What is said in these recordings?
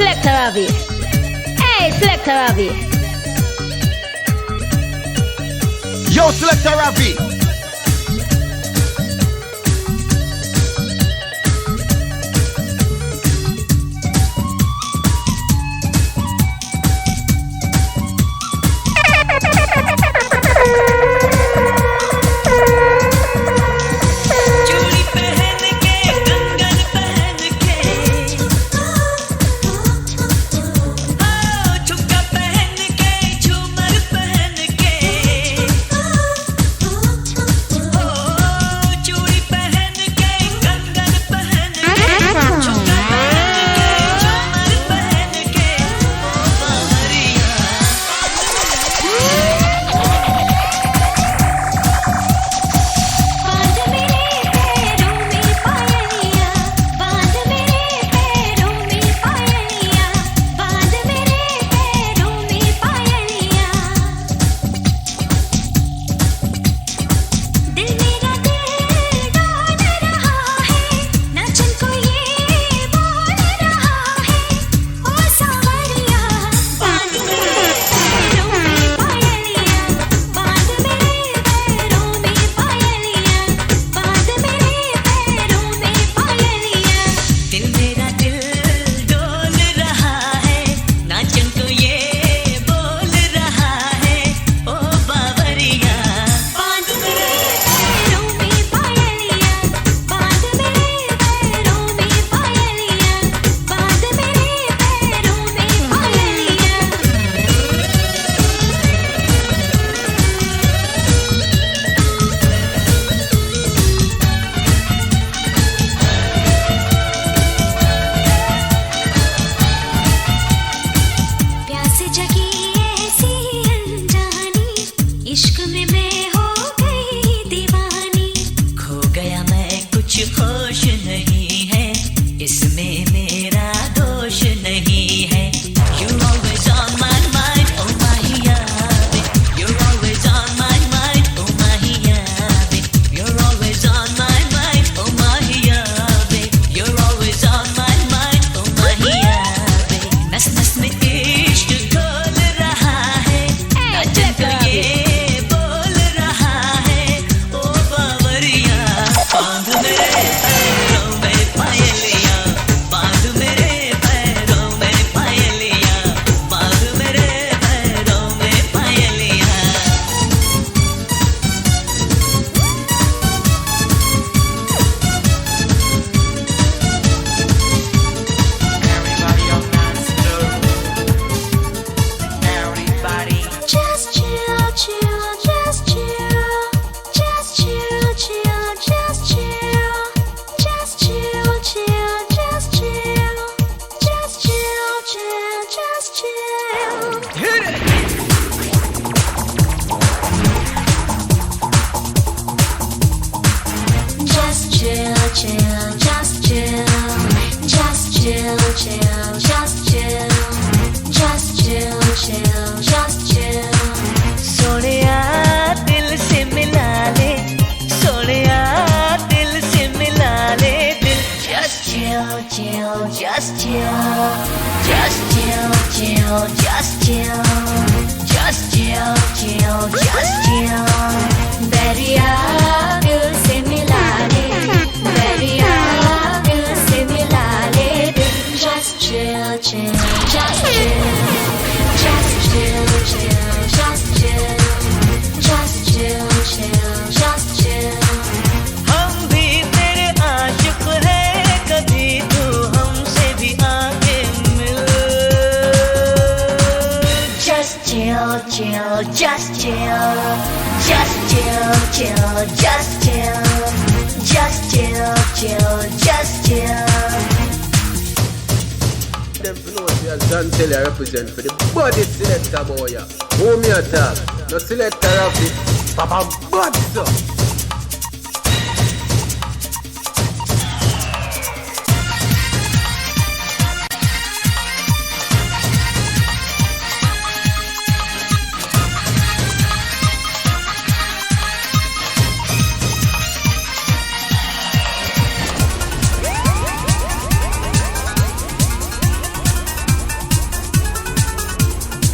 Selector Ravi. Hey, Selector Ravi. Yo, Selector Ravi.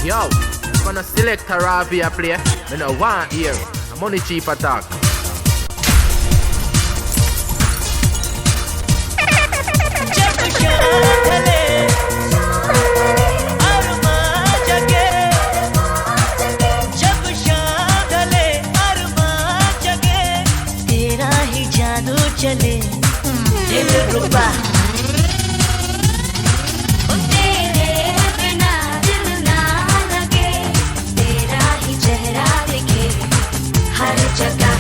Yo, gonna select a Ravi a play. Me no want here. I'm money cheap attack. चले दिल रुबा तेरे बिना दिल ना लगे तेरा ही चेहरा दिखे हर जगह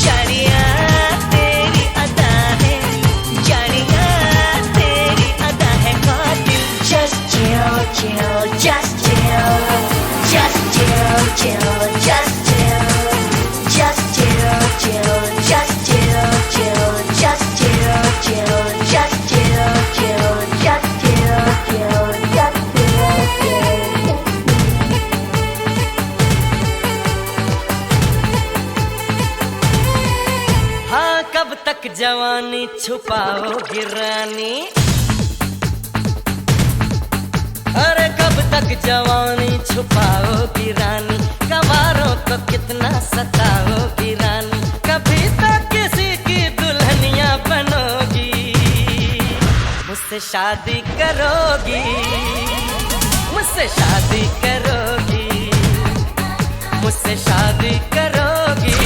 जानिया तेरी अदा है जानिया तेरी अदा है कातिल just chill chill just chill just chill chill just chill just chill chill just chill chill just chill chill just chill chill just chill chill just chill हाँ कब तक जवानी छुपाओगी रानी अरे कब तक जवानी छुपाओगी रानी कवारों को कितना सताओगी रानी कभी तक किसी की दुल्हनिया बनोगी मुझसे शादी करोगी मुझसे शादी करोगी मुझसे शादी करोगी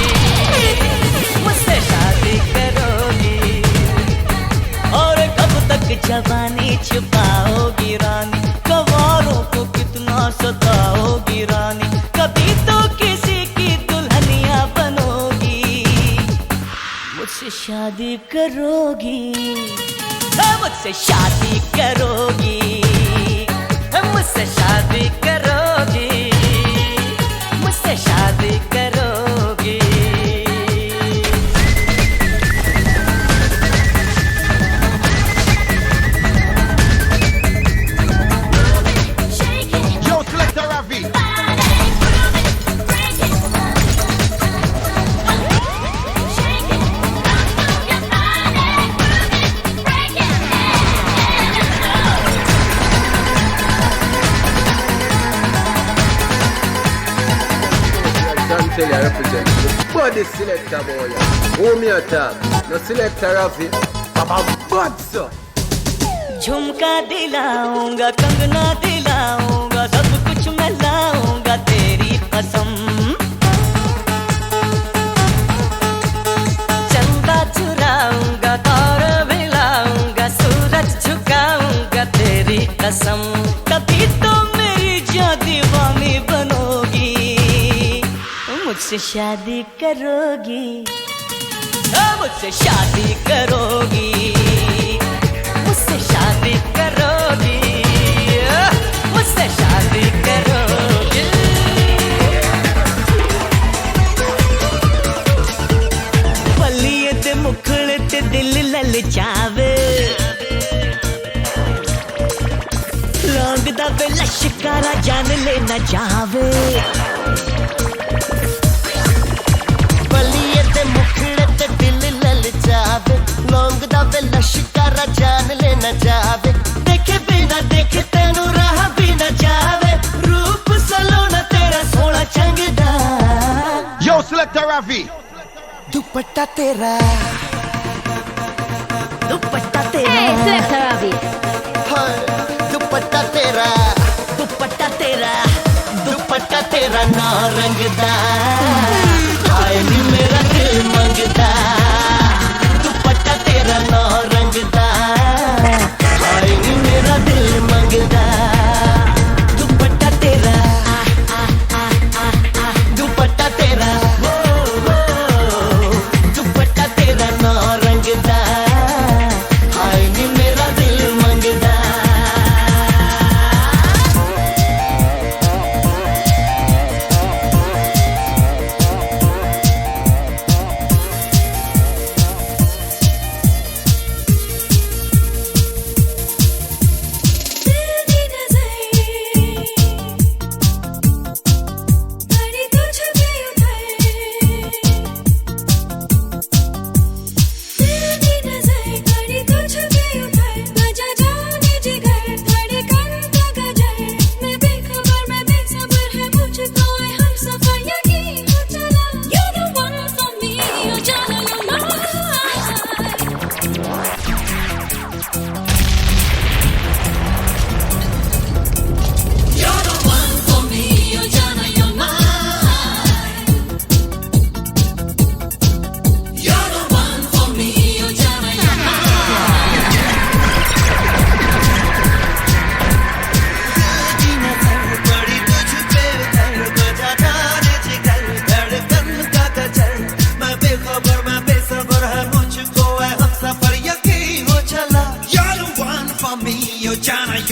मुझसे शादी करोगी और कब तक जवानी छुपाओगी रानी कवारों को कितना सताओगी रानी कभी तो किसी की दुल्हनिया बनोगी मुझसे शादी करोगी मुझसे शादी करोगी मुझसे शादी करोगी मुझसे शादी करोगी Yo, Selector Ravi. Tell you I represent the body selector boy. Who me attack? No selector Ravi. Papa bad sir. झुमका दिलाऊंगा कंगना दिलाऊंगा सब कुछ मैं लाऊंगा तेरी कसम चंदा चुराऊंगा तारे भिलाऊंगा सूरज झुकाऊंगा तेरी कसम कभी तो मेरी जान दीवानी बनोगी मुझसे शादी करोगी मुझसे शादी करोगी मुझसे शादी करोगी मुझसे शादी करोगी पल्लिए ते मुखड़े ते दिल ललचावे लौंग दा वे लश्कारा जान लेना चाहवे पल्लिए ते मुखड़े ते दिल ललचावे लौंग दा वे लश्कारा जान लेना चाहवे देखे बिना देखे तेनू राह भी न जावे रूप सलोना तेरा सोना चंगदा Yo, Selector Ravi. दुपट्टा तेरा Hey, Selector Ravi. हाय दुपट्टा तेरा दुपट्टा तेरा दुपट्टा तेरा ना रंगदा हाय नी मेरा दिल मंगदा दुपट्टा तेरा ना रंगदा हाय नी मेरा दिल मंगदा दुपट्टा तेरा दुपट्टा तेरा दुपट्टा तेरा ना रंगदा हाय नी मेरा दिल मंगदा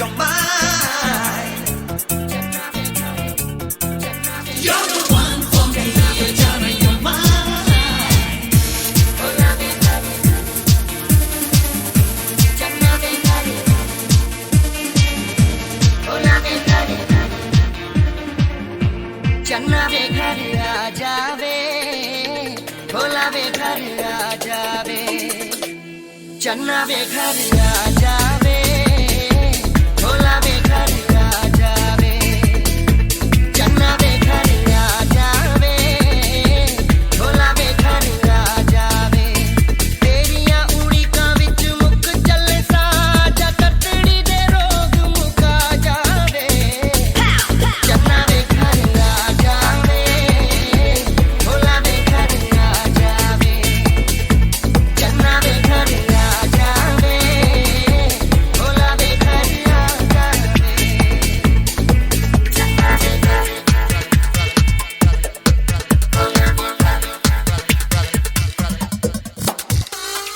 you're mine. You're the one for me, Jana, you're mine. चन्ना वे घर आ जावे, भोला वे घर आ जावे, चन्ना वे घर आ जावे, भोला वे घर आ जावे, चन्ना वे घर आ जावे, भोला वे घर आ जावे, तेरियां उड़ीकां विच मुक चले साजा कतड़ी दे रोग मुका जावे, चन्ना वे घर आ जावे, भोला वे घर आ जावे, चन्ना वे घर आ जावे, भोला वे घर आ जावे, चन्ना वे घर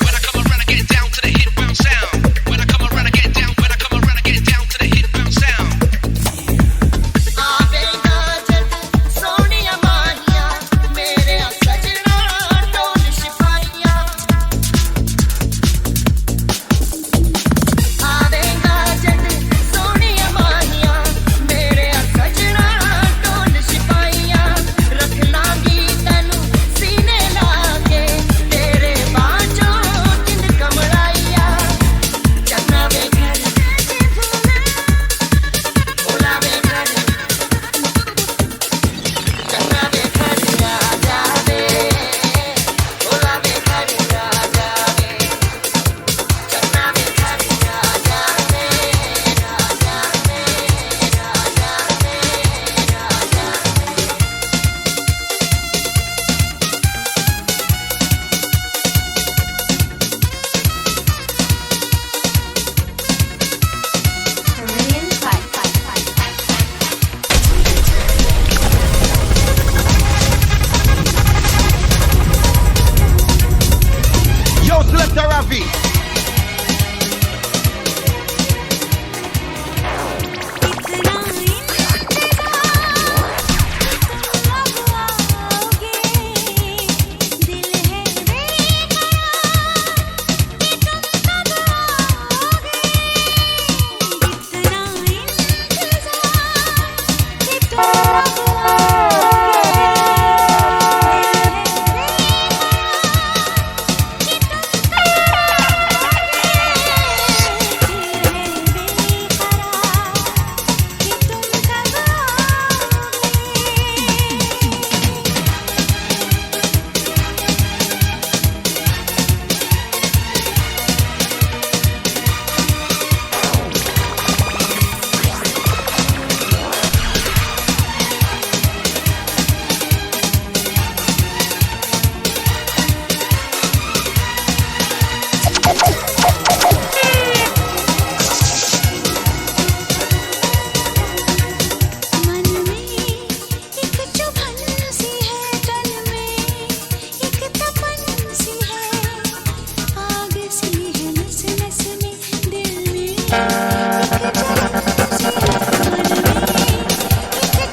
When I come around, I get down to the hit bounce sound. When I come around, I get down. When I come around, I get down to the hit bounce sound. आवेगा जब सोनिया माहिया मेरे सजना ढोल सिपाहिया आवेगा जब सोनिया माहिया मेरे सजना ढोल सिपाहिया रख लांगी तैनू सीने लाके तेरे बाजों किंद कमराइया चन्ना वे घर भोला वे घर चन्ना वे घर आ जावे, भोला वे घर आ जावे, चन्ना वे घर आ जावे, आ जावे, आ जावे, आ जावे। Korean fight. Yo, Selector Ravi. मन में एक चुभन सी है, तन में एक तपन सी है, आग सी है नस नस में, दिल में एक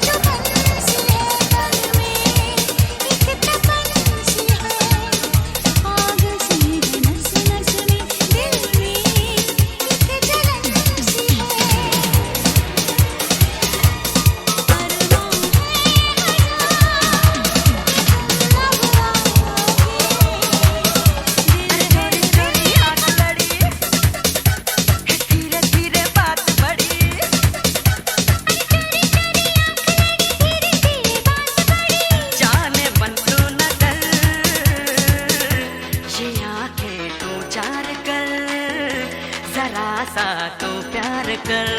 चुभन सी है, तन में एक तपन सी है, आग सी है नस नस में, दिल में एक जलन सी है। धीरे धीरे बात बढ़ी जाने बन तू न डर ये आंखें तू चार कर जरा सा तो प्यार कर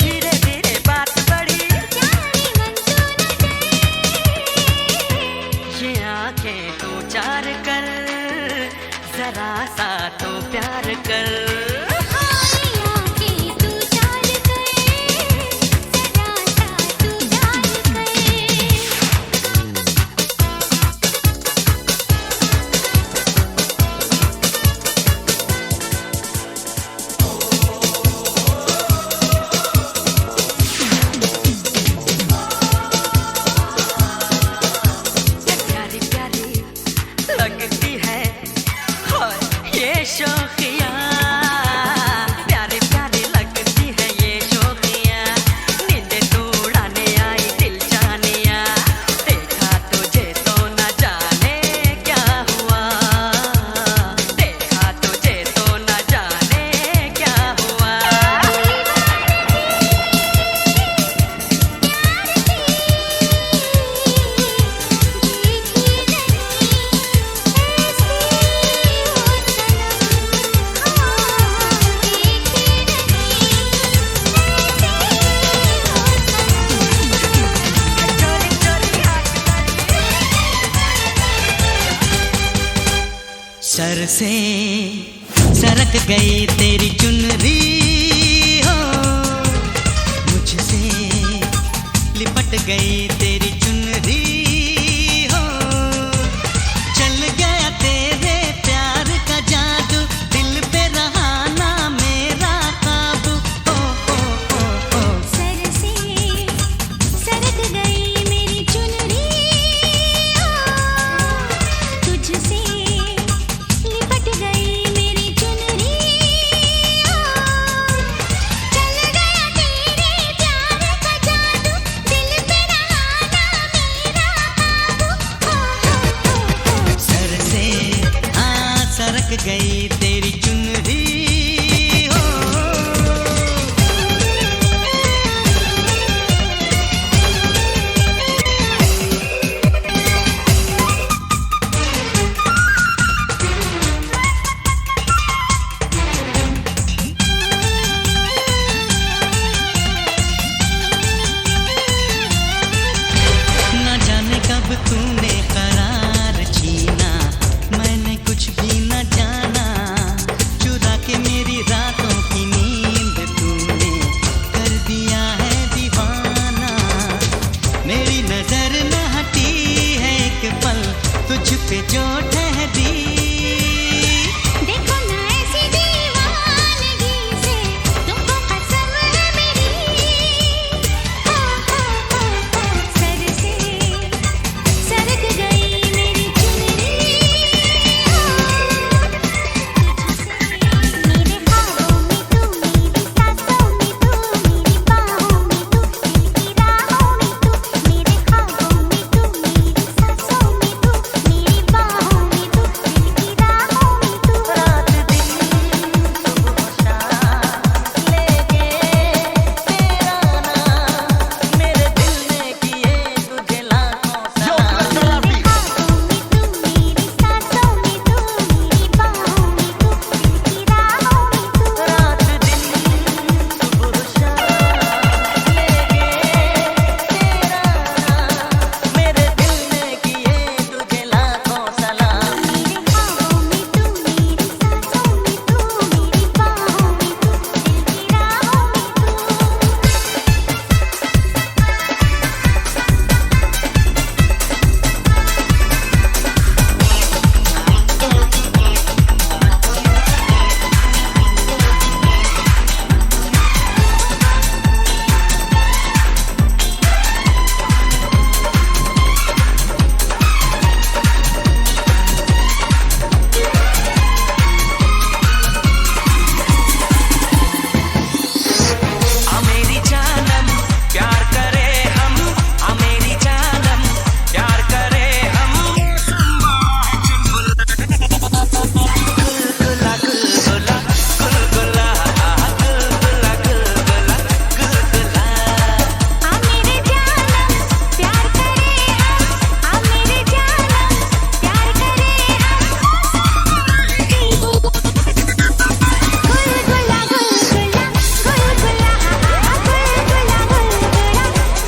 धीरे धीरे बात बढ़ी ये आंखें तू चार कर जरा सा तो प्यार कर शौकियाँ प्यारे प्यारे लगती है ये शौकियाँ नींदे तू उड़ाने आई दिल जानिया देखा तुझे तो न जाने क्या हुआ देखा तुझे तो न जाने क्या हुआ सर से सरक गई तेरी चुनरी हो मुझसे लिपट गई तेरी चुनरी हो चल गया तेरे प्यार का जादू दिल पे रहा ना मेरा काबू ओ सर से सरक गई मेरी चुनरी तुझसे लिपट गई मेरी चुनरी चल गया तेरे प्यार का जादू दिल पे रहा ना मेरा काबू सर से सरक गई तेरी चुनरी हो न जाने कब तूने करार छीना मैंने कुछ भी न जाना चुरा के मेरी रातों की नींद तूने कर दिया है दीवाना मेरी नजर न हटी है एक पल तुझ पे जो ठहरी देखो ना ऐसी दीवानगी से तुमको कसम है मेरी सर से सरक गई मेरी चुनरी मेरे ख्वाबों में तू मेरी सांसों में तू मेरी बाहों में तू दिल की राहों में तू मेरे ख्वाबों में तू मेरी सांसों में तू मेरी बाहों में तू दिल की राहों में तू रात दिन सुबह शाम लेके तेरा नाम मेरे दिल ने किए तुझे लाखों Yo, सलाम Selector Ravi. ख्वाबों में तू मेरी सांसों में तू मेरी बाहों में तू दिल की राहों में तू रात दिन सुबह शाम लेके तेरा नाम मेरे दिल ने किए तुझे लाखों सलाम मेरे ख्वाबों में तू मेरी सांसों में तू मेरी बाहों में तू दिल की राहों में तू मेरी जानम प्यार करे हम मेरी जानम प्यार करे हम गुलगुला गुलगुला गुलगुला गुलगुला गुलगुला गुलगुला मेरे जानम प्यार करे हम मेरे जानम प्यार करे गुलगुला गुलगुला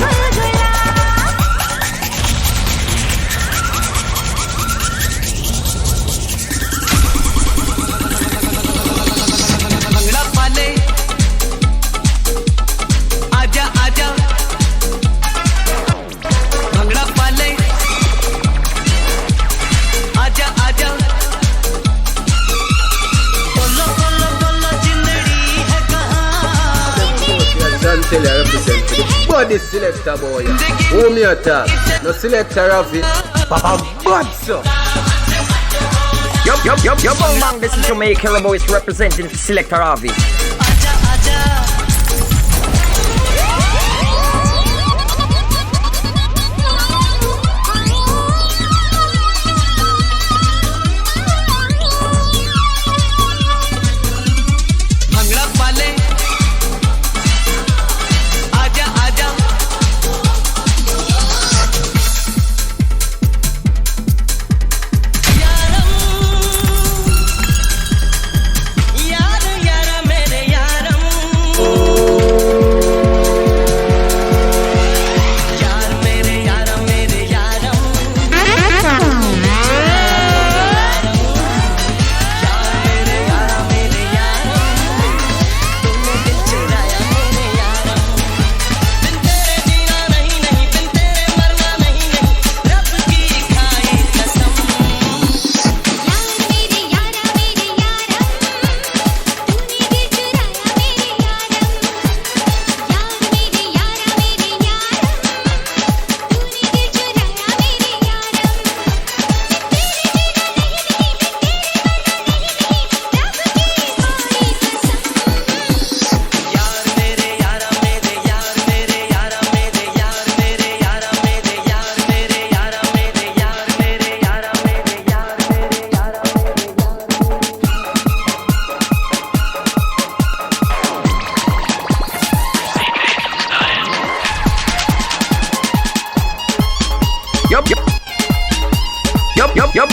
गुलगुला भंगड़ा पाले आजा आजा भंगड़ा पाले आजा आजा बोलो बोलो बोलो जिंदड़ी है कहाँ Chantel I represent the body selector boy. Who me attack? No Selector Ravi. Papa bad so. You Yo, bang bang, this is Jamaica Boys representing Selector Ravi. आजा आजा भंगड़ा वाले आजा आजा यारम यार यारा मेरे यारम यार मेरे यारा मेरे यारम यार मेरे यारा मेरे यारम तुमने दिल चुराया मेरे यारम बिन तेरे जीना नहीं नहीं बिन तेरे मरना नहीं नहीं रब की खाई कसम यार मेरे यारा मेरे यारम तूने दिल चुराया मेरे यारम यार मेरे यारा मेरे यारम तूने दिल चुराया मेरे यारम तेरे जीना नहीं नहीं तेरे मरना नहीं नहीं रब की खाई कसम यार मेरे यारा मेरे यार मेरे यार मेरे यार मेरे यार मेरे यारा मेरे यार मेरे यारा मेरे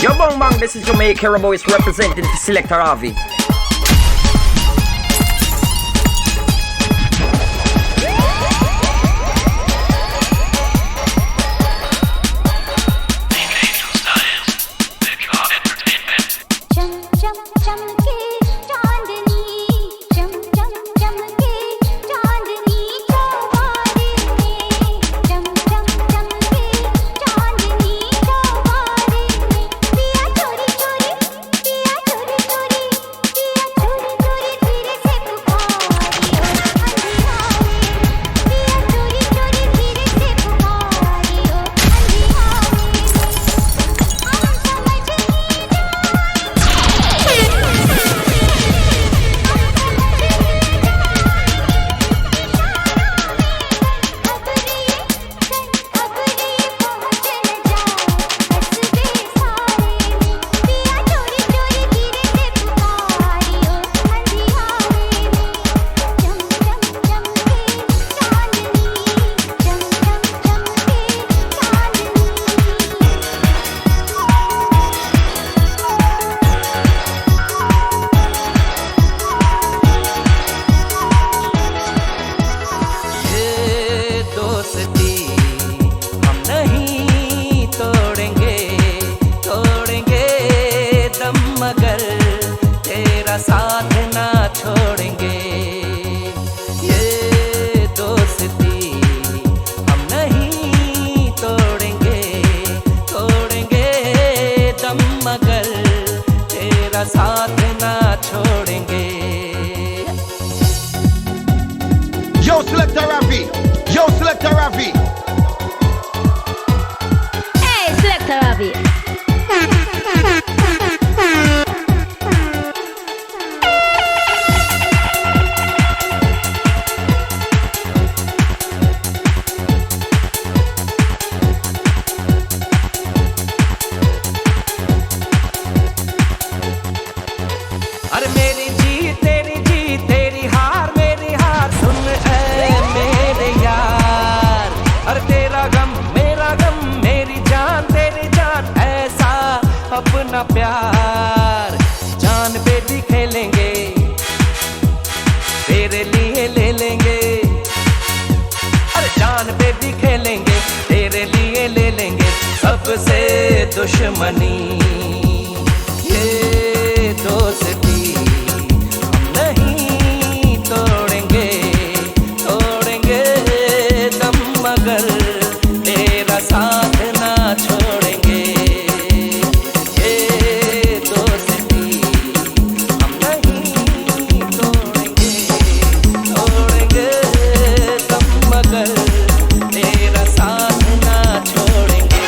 Yo, bang bang, this is Jamaica Boys representing Selector Ravi. चम चम चमके चांदनी चम चम चमके चांदनी चौबारे में चम चम चमके चांदनी चौबारे में पिया चोरी चोरी पिया चोरी चोरी पिया चोरी चोरी धीरे से पुकारियो अंधिया में पिया चोरी चोरी धीरे से पुकारियो अंधिया में हम समझ ये दोस्ती हम नहीं तोड़ेंगे तोड़ेंगे दम मगर तेरा साथ ना छोड़ेंगे ये दोस्ती हम नहीं तोड़ेंगे तोड़ेंगे दम मगर तेरा साथ ना छोड़ेंगे Yo, Selector Ravi. Yo, Selector Ravi. Hey, Selector Ravi. अरे मेरी जीत तेरी हार मेरी हार सुन ऐ मेरे यार अरे तेरा गम मेरी जान तेरी जान ऐसा अपना प्यार जान पे भी खेलेंगे तेरे लिए ले लेंगे अरे जान पे भी खेलेंगे तेरे लिए ले लेंगे सबसे दुश्मनी ये दोस्ती हम नहीं तोड़ेंगे तोड़ेंगे दम मगर तेरा साथ ना छोड़ेंगे ये दोस्ती हम नहीं तोड़ेंगे तोड़ेंगे दम मगर तेरा साथ ना छोड़ेंगे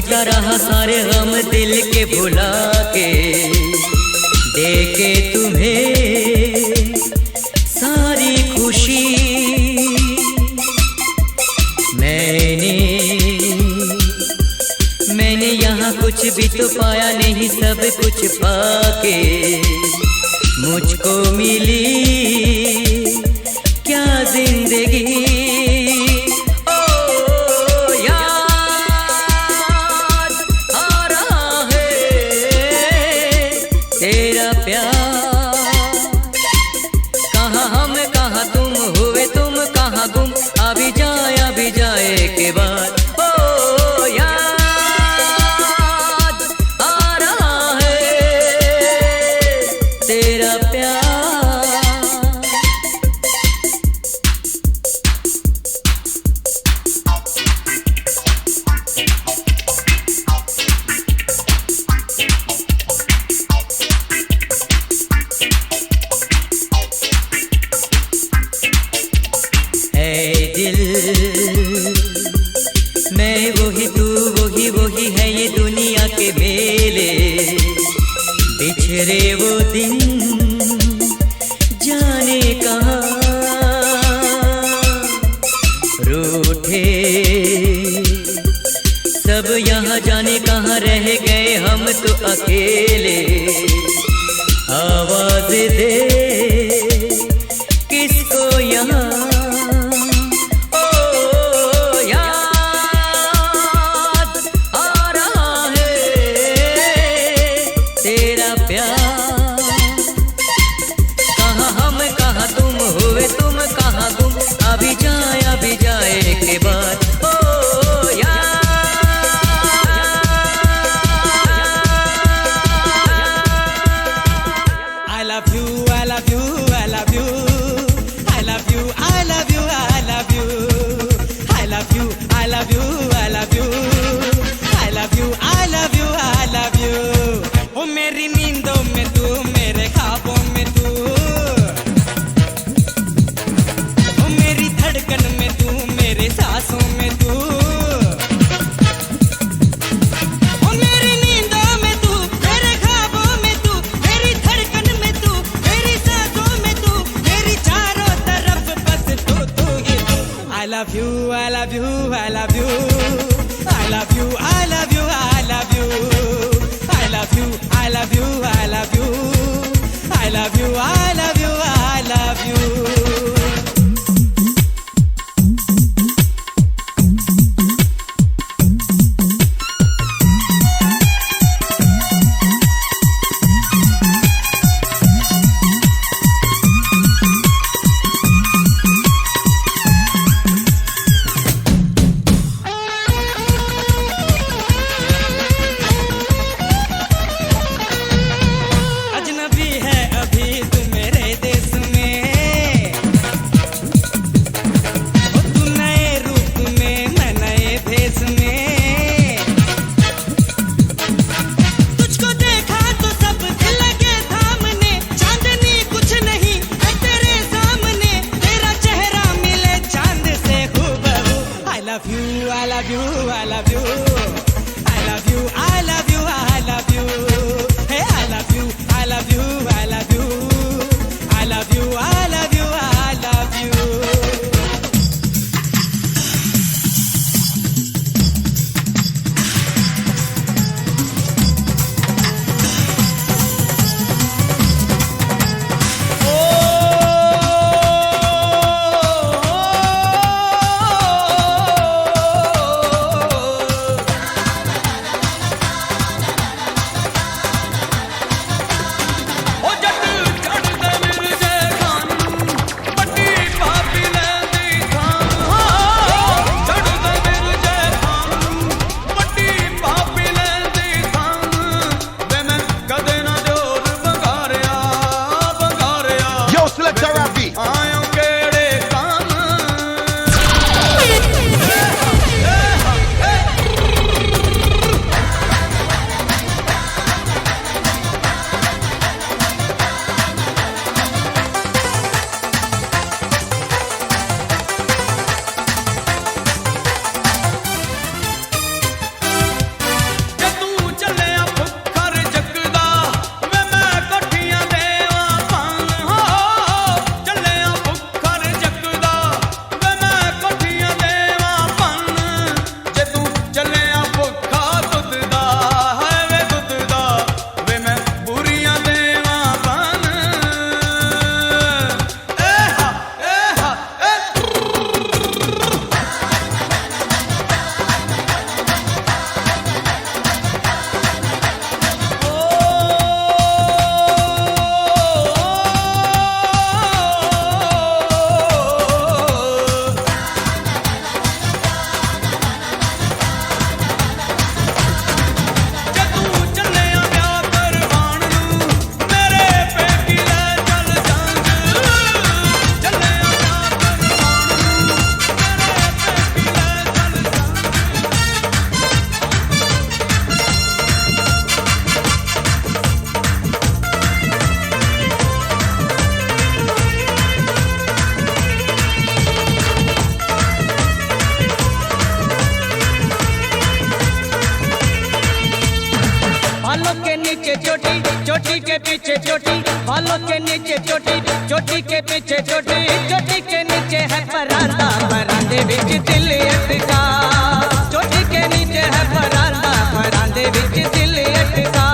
जीता रहा सारे गम दिल के भुला के, दे के तुम्हें सारी खुशी। मैंने यहाँ कुछ भी तो पाया नहीं, सब कुछ पाके मुझको मिली क्या जिंदगी। ओ याद आ रहा है तेरा प्यार, कहाँ हम कहाँ तुम हुए, तुम कहाँ गुम, अभी जाए के बाद। ओ याद आ रहा है तेरा प्यार। मैं वही तू वही है ये दुनिया के मेले, बिछड़े वो दिन जाने कहाँ, रूठे सब यहाँ जाने कहाँ रह गए हम तो अकेले। आवाज दे किसको यहाँ, अभी जाए के बाद। ओ यार I love you, I love you, I love you, I love you, I love you, I love you, I love you, I love you, I love you, I love you, I love you, I love you। ओ मेरी नींदों में तू, मेरे ख्वाबों में तू, धड़कन में तू, मेरे सांसों में तू, ओ मेरी नींदों में तू, मेरे ख्वाबों में तू, मेरी धड़कन में तू, मेरी सांसों में तू, मेरी चारों तरफ बस तू ही तू। I love you, I love you, I love you, I love you, I love you, I love you, I love you, I love you, I love you, I love you, I love you, I love you। अजनबी है अभी तू मेरे के पीछे चोटी, बालों के नीचे चोटी, चोटी के पीछे चोटी, चोटी के नीचे है परांदा, परांदे बिच दिल अटका। चोटी के नीचे है परांदा, परांदे बिच दिल अटका।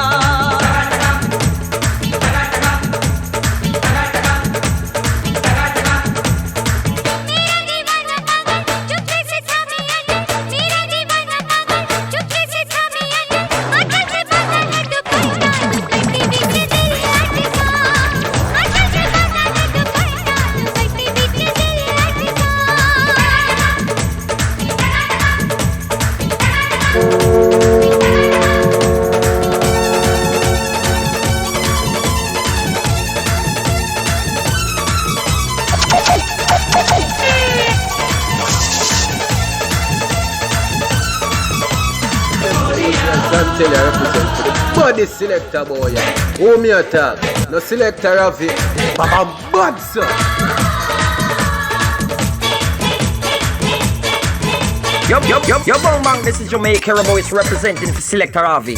Tell you I represent for the body selector boy. Who me attack? No selector Rafi. Baba bad sir. Yo, bong bang, this is Jamaica Boys representing for Selector Ravi.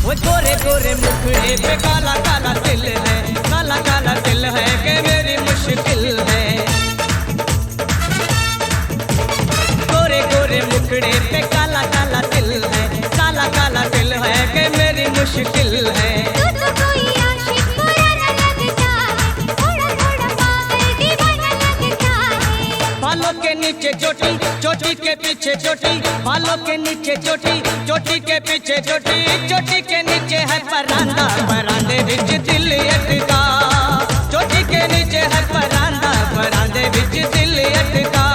वो गोरे गोरे मुखड़े पे काला काला दिल है, काला काला दिल है कि मेरी मुश्किल है। गोरे गोरे मुखड़े पे काला काला दिल है, काला काला दिल है कि मेरी मुश्किल है। तू तो कोई आशिक पुराना लगता है, थोड़ा थोड़ा पागल दीवाना लगता है। बालों के नीचे चोटी, चोटी के पीछे चोटी, बालों के नीचे चोटी, चोटी के पीछे चोटी, चोटी के नीचे है परांदा, परांदे बिच दिल अटका। चोटी के नीचे है परांदा, परांदे बिच दिल अटका।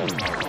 Yo.